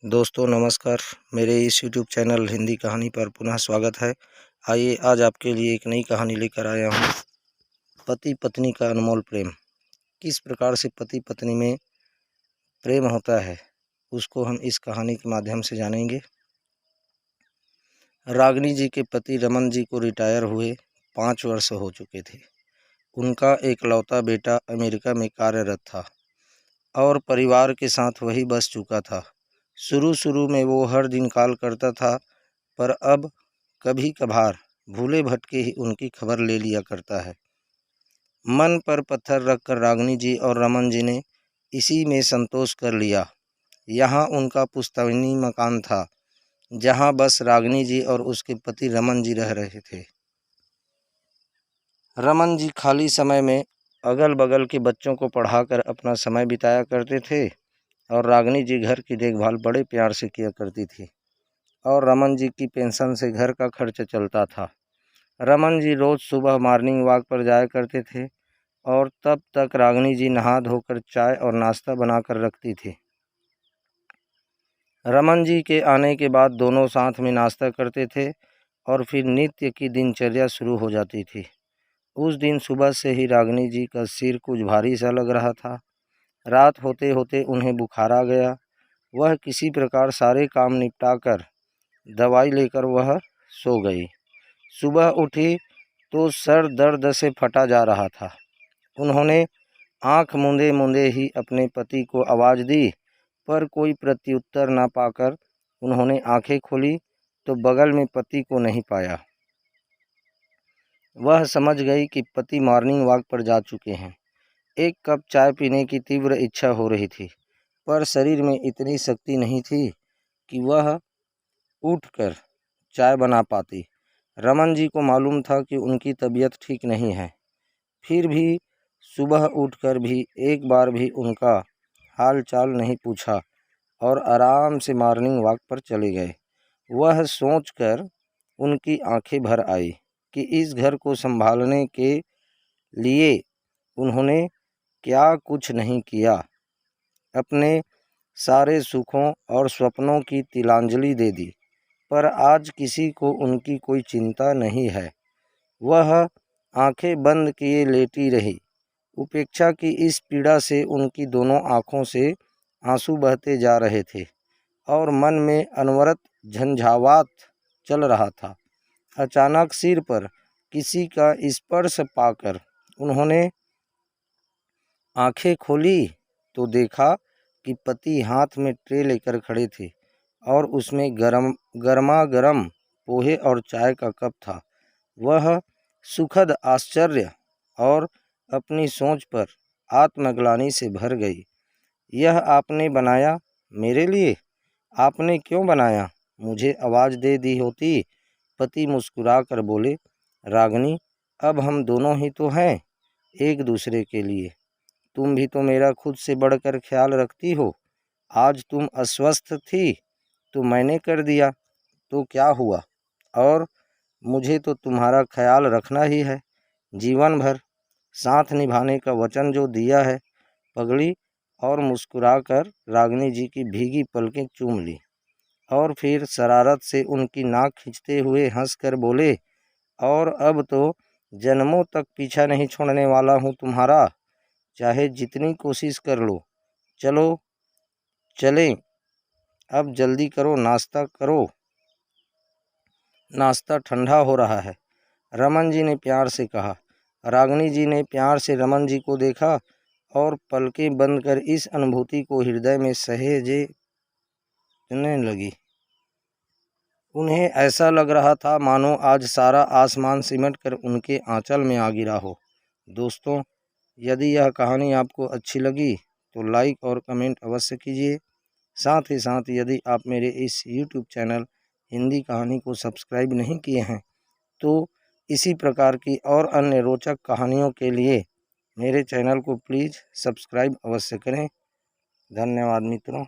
दोस्तों नमस्कार। मेरे इस YouTube चैनल हिंदी कहानी पर पुनः स्वागत है। आइए आज आपके लिए एक नई कहानी लेकर आया हूँ। पति पत्नी का अनमोल प्रेम। किस प्रकार से पति पत्नी में प्रेम होता है उसको हम इस कहानी के माध्यम से जानेंगे। रागिनी जी के पति रमन जी को रिटायर हुए 5 वर्ष हो चुके थे। उनका एकलौता बेटा अमेरिका में कार्यरत था और परिवार के साथ वही बस चुका था। शुरू में वो हर दिन कॉल करता था, पर अब कभी कभार भूले भटके ही उनकी खबर ले लिया करता है। मन पर पत्थर रखकर रागिनी जी और रमन जी ने इसी में संतोष कर लिया। यहाँ उनका पुश्तैनी मकान था, जहाँ बस रागिनी जी और उसके पति रमन जी रह रहे थे। रमन जी खाली समय में अगल बगल के बच्चों को पढ़ाकर अपना समय बिताया करते थे और रागिनी जी घर की देखभाल बड़े प्यार से किया करती थी और रमन जी की पेंशन से घर का खर्च चलता था। रमन जी रोज़ सुबह मॉर्निंग वॉक पर जाया करते थे और तब तक रागिनी जी नहा धोकर चाय और नाश्ता बनाकर रखती थी। रमन जी के आने के बाद दोनों साथ में नाश्ता करते थे और फिर नित्य की दिनचर्या शुरू हो जाती थी। उस दिन सुबह से ही रागिनी जी का सिर कुछ भारी सा लग रहा था। रात होते होते उन्हें बुखार आ गया। वह किसी प्रकार सारे काम निपटाकर दवाई लेकर वह सो गई। सुबह उठी तो सर दर्द से फटा जा रहा था। उन्होंने आंख मूंदे मूंदे ही अपने पति को आवाज़ दी, पर कोई प्रत्युत्तर न पाकर उन्होंने आंखें खोली तो बगल में पति को नहीं पाया। वह समझ गई कि पति मॉर्निंग वॉक पर जा चुके हैं। एक कप चाय पीने की तीव्र इच्छा हो रही थी, पर शरीर में इतनी शक्ति नहीं थी कि वह उठकर चाय बना पाती। रमन जी को मालूम था कि उनकी तबीयत ठीक नहीं है, फिर भी सुबह उठकर भी एक बार भी उनका हाल चाल नहीं पूछा और आराम से मॉर्निंग वॉक पर चले गए। वह सोचकर उनकी आंखें भर आई कि इस घर को संभालने के लिए उन्होंने क्या कुछ नहीं किया। अपने सारे सुखों और सपनों की तिलांजलि दे दी, पर आज किसी को उनकी कोई चिंता नहीं है। वह आंखें बंद किए लेटी रही। उपेक्षा की इस पीड़ा से उनकी दोनों आँखों से आंसू बहते जा रहे थे और मन में अनवरत झंझावात चल रहा था। अचानक सिर पर किसी का स्पर्श पाकर उन्होंने आंखें खोली तो देखा कि पति हाथ में ट्रे लेकर खड़े थे और उसमें गर्मा गर्म पोहे और चाय का कप था। वह सुखद आश्चर्य और अपनी सोच पर आत्मग्लानि से भर गई। यह आपने बनाया मेरे लिए? आपने क्यों बनाया? मुझे आवाज़ दे दी होती। पति मुस्कुरा कर बोले, रागिनी, अब हम दोनों ही तो हैं एक दूसरे के लिए। तुम भी तो मेरा खुद से बढ़कर ख्याल रखती हो। आज तुम अस्वस्थ थी तो मैंने कर दिया, तो क्या हुआ? और मुझे तो तुम्हारा ख्याल रखना ही है, जीवन भर साथ निभाने का वचन जो दिया है। पगड़ी और मुस्कुराकर रागिनी जी की भीगी पलकें चूम ली और फिर शरारत से उनकी नाक खींचते हुए हंसकर बोले, और अब तो जन्मों तक पीछा नहीं छोड़ने वाला हूँ तुम्हारा, चाहे जितनी कोशिश कर लो। चलो चलें, अब जल्दी करो, नाश्ता करो, नाश्ता ठंडा हो रहा है, रमन जी ने प्यार से कहा। रागिनी जी ने प्यार से रमन जी को देखा और पलकें बंद कर इस अनुभूति को हृदय में सहेजने लगी। उन्हें ऐसा लग रहा था मानो आज सारा आसमान सिमट कर उनके आंचल में आ गिरा हो। दोस्तों, यदि यह कहानी आपको अच्छी लगी तो लाइक और कमेंट अवश्य कीजिए। साथ ही साथ यदि आप मेरे इस YouTube चैनल हिंदी कहानी को सब्सक्राइब नहीं किए हैं तो इसी प्रकार की और अन्य रोचक कहानियों के लिए मेरे चैनल को प्लीज़ सब्सक्राइब अवश्य करें। धन्यवाद मित्रों।